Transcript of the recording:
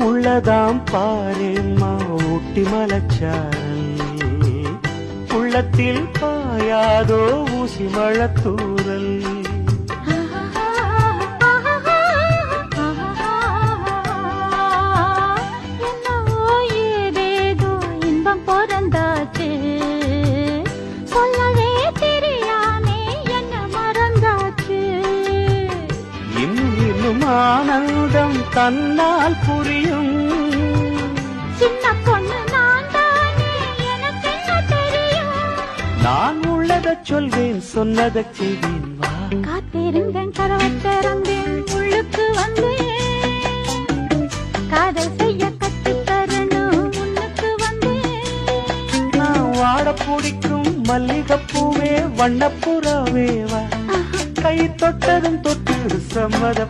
உள்ளதாம் பாரேம்மா ஊட்டி மலச்சாரல், உள்ளத்தில் பாயாதோ ஊசி மழத்தூரல். ஆனந்தம் தன்னால் புரியும். சின்ன பொண்ணு நான் தானே, எனக்கு என்ன தெரியும்? நான் உள்ளதை சொல்வேன், சொன்னதை செய்வேன். வா காத்திருந்தேன், கதவை திறந்தேன், உள்ளுக்கு வந்தேன். காதல் செய்ய கற்றுத் தரணும், உன்னுக்கு வந்தேன். நான் வாட பிடிக்கும் மல்லிகைப்பூவே, வண்ணப்புறாவே வா. கை தொட்டதும் தொட்டு சம்மத